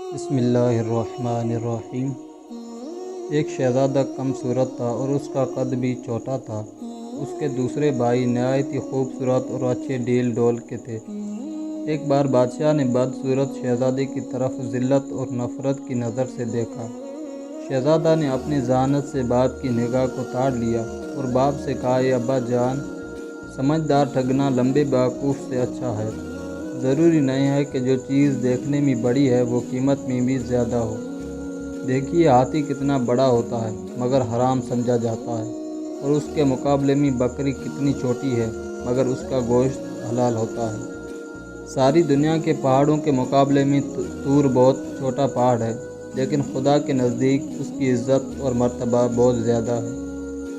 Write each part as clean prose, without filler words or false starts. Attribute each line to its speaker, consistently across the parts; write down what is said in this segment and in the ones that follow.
Speaker 1: بسم اللہ الرحمن الرحیم۔ ایک شہزادہ کم صورت تھا اور اس کا قد بھی چھوٹا تھا۔ اس کے دوسرے بھائی نہایت ہی خوبصورت اور اچھے ڈیل ڈول کے تھے۔ ایک بار بادشاہ نے بدصورت شہزادے کی طرف ذلت اور نفرت کی نظر سے دیکھا۔ شہزادہ نے اپنی ذہانت سے باپ کی نگاہ کو تاڑ لیا اور باپ سے کہا، اے ابا جان، سمجھدار ٹھگنا لمبے بیوقوف سے اچھا ہے۔ ضروری نہیں ہے کہ جو چیز دیکھنے میں بڑی ہے وہ قیمت میں بھی زیادہ ہو۔ دیکھیے ہاتھی کتنا بڑا ہوتا ہے مگر حرام سمجھا جاتا ہے، اور اس کے مقابلے میں بکری کتنی چھوٹی ہے مگر اس کا گوشت حلال ہوتا ہے۔ ساری دنیا کے پہاڑوں کے مقابلے میں طور بہت چھوٹا پہاڑ ہے، لیکن خدا کے نزدیک اس کی عزت اور مرتبہ بہت زیادہ ہے،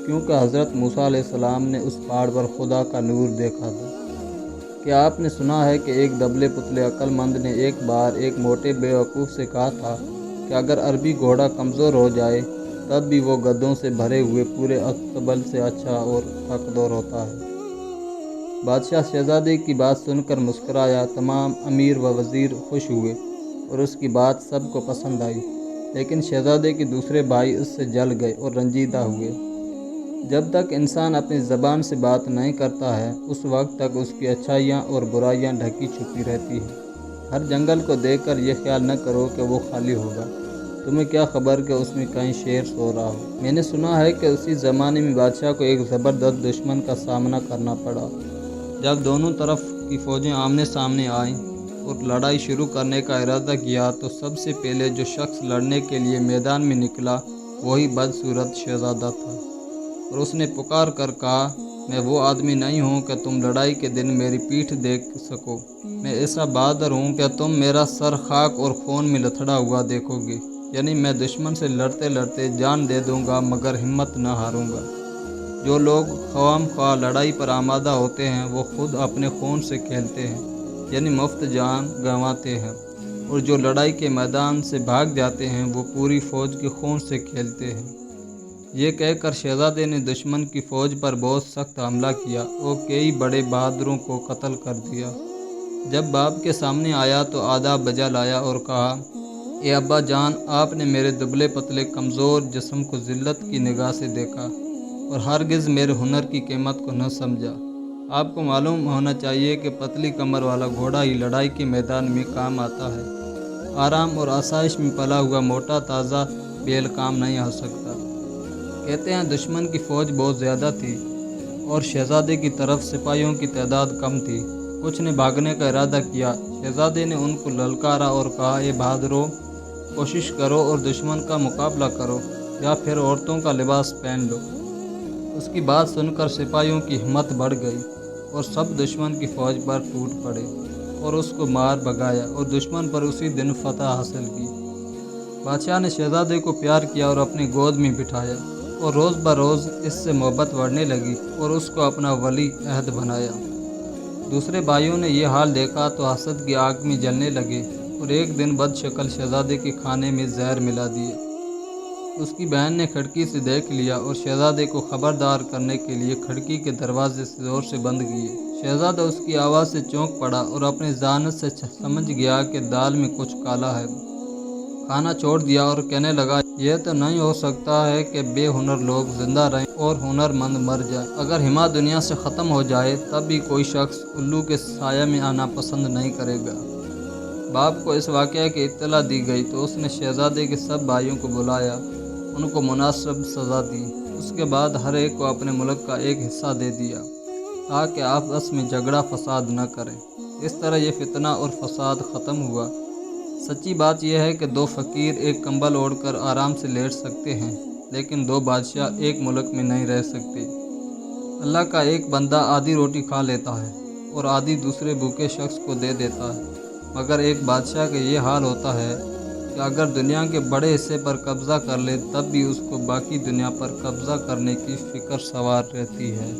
Speaker 1: کیونکہ حضرت موسیٰ علیہ السلام نے اس پہاڑ پر خدا کا نور دیکھا تھا۔ کیا آپ نے سنا ہے کہ ایک دبلے پتلے عقل مند نے ایک بار ایک موٹے بیوقوف سے کہا تھا کہ اگر عربی گھوڑا کمزور ہو جائے تب بھی وہ گدھوں سے بھرے ہوئے پورے استبل سے اچھا اور طاقتور ہوتا ہے۔ بادشاہ شہزادے کی بات سن کر مسکرایا۔ تمام امیر و وزیر خوش ہوئے اور اس کی بات سب کو پسند آئی، لیکن شہزادے کے دوسرے بھائی اس سے جل گئے اور رنجیدہ ہوئے۔ جب تک انسان اپنی زبان سے بات نہیں کرتا ہے اس وقت تک اس کی اچھائیاں اور برائیاں ڈھکی چھپی رہتی ہیں۔ ہر جنگل کو دیکھ کر یہ خیال نہ کرو کہ وہ خالی ہوگا، تمہیں کیا خبر کہ اس میں کہیں شیر سو رہا ہو۔ میں نے سنا ہے کہ اسی زمانے میں بادشاہ کو ایک زبردست دشمن کا سامنا کرنا پڑا۔ جب دونوں طرف کی فوجیں آمنے سامنے آئیں اور لڑائی شروع کرنے کا ارادہ کیا تو سب سے پہلے جو شخص لڑنے کے لیے میدان میں نکلا وہی بدصورت شہزادہ تھا، اور اس نے پکار کر کہا، میں وہ آدمی نہیں ہوں کہ تم لڑائی کے دن میری پیٹھ دیکھ سکو۔ میں ایسا بہادر ہوں کہ تم میرا سر خاک اور خون میں لتھڑا ہوا دیکھو گے، یعنی میں دشمن سے لڑتے لڑتے جان دے دوں گا مگر ہمت نہ ہاروں گا۔ جو لوگ خواہ مخواہ لڑائی پر آمادہ ہوتے ہیں وہ خود اپنے خون سے کھیلتے ہیں، یعنی مفت جان گنواتے ہیں، اور جو لڑائی کے میدان سے بھاگ جاتے ہیں وہ پوری فوج کے خون سے کھیلتے ہیں۔ یہ کہہ کر شہزادے نے دشمن کی فوج پر بہت سخت حملہ کیا اور کئی بڑے بہادروں کو قتل کر دیا۔ جب باپ کے سامنے آیا تو آداب بجا لایا اور کہا، اے ابا جان، آپ نے میرے دبلے پتلے کمزور جسم کو ذلت کی نگاہ سے دیکھا اور ہرگز میرے ہنر کی قیمت کو نہ سمجھا۔ آپ کو معلوم ہونا چاہیے کہ پتلی کمر والا گھوڑا ہی لڑائی کے میدان میں کام آتا ہے۔ آرام اور آسائش میں پلا ہوا موٹا تازہ بیل کام نہیں آ سکتا۔ کہتے ہیں دشمن کی فوج بہت زیادہ تھی اور شہزادے کی طرف سپاہیوں کی تعداد کم تھی۔ کچھ نے بھاگنے کا ارادہ کیا۔ شہزادے نے ان کو للکارا اور کہا، اے بہادروں، کوشش کرو اور دشمن کا مقابلہ کرو یا پھر عورتوں کا لباس پہن لو۔ اس کی بات سن کر سپاہیوں کی ہمت بڑھ گئی اور سب دشمن کی فوج پر ٹوٹ پڑے اور اس کو مار بھگایا اور دشمن پر اسی دن فتح حاصل کی۔ بادشاہ نے شہزادے کو پیار کیا اور اپنی گود میں بٹھایا، اور روز بروز اس سے محبت بڑھنے لگی اور اس کو اپنا ولی عہد بنایا۔ دوسرے بھائیوں نے یہ حال دیکھا تو حسد کی آگ میں جلنے لگے اور ایک دن بد شکل شہزادے کے کھانے میں زہر ملا دیا۔ اس کی بہن نے کھڑکی سے دیکھ لیا اور شہزادے کو خبردار کرنے کے لیے کھڑکی کے دروازے زور سے بند کیے۔ شہزادہ اس کی آواز سے چونک پڑا اور اپنی ذہانت سے سمجھ گیا کہ دال میں کچھ کالا ہے۔ کھانا چھوڑ دیا اور کہنے لگا، یہ تو نہیں ہو سکتا ہے کہ بے ہنر لوگ زندہ رہیں اور ہنر مند مر جائیں۔ اگر ہما دنیا سے ختم ہو جائے تب بھی کوئی شخص الو کے سایہ میں آنا پسند نہیں کرے گا۔ باپ کو اس واقعے کی اطلاع دی گئی تو اس نے شہزادے کے سب بھائیوں کو بلایا، ان کو مناسب سزا دی۔ اس کے بعد ہر ایک کو اپنے ملک کا ایک حصہ دے دیا تاکہ آپس میں جھگڑا فساد نہ کریں۔ اس طرح یہ فتنہ اور فساد ختم ہوا۔ سچی بات یہ ہے کہ دو فقیر ایک کمبل اوڑھ کر آرام سے لیٹ سکتے ہیں، لیکن دو بادشاہ ایک ملک میں نہیں رہ سکتے۔ اللہ کا ایک بندہ آدھی روٹی کھا لیتا ہے اور آدھی دوسرے بھوکے شخص کو دے دیتا ہے، مگر ایک بادشاہ کا یہ حال ہوتا ہے کہ اگر دنیا کے بڑے حصے پر قبضہ کر لے تب بھی اس کو باقی دنیا پر قبضہ کرنے کی فکر سوار رہتی ہے۔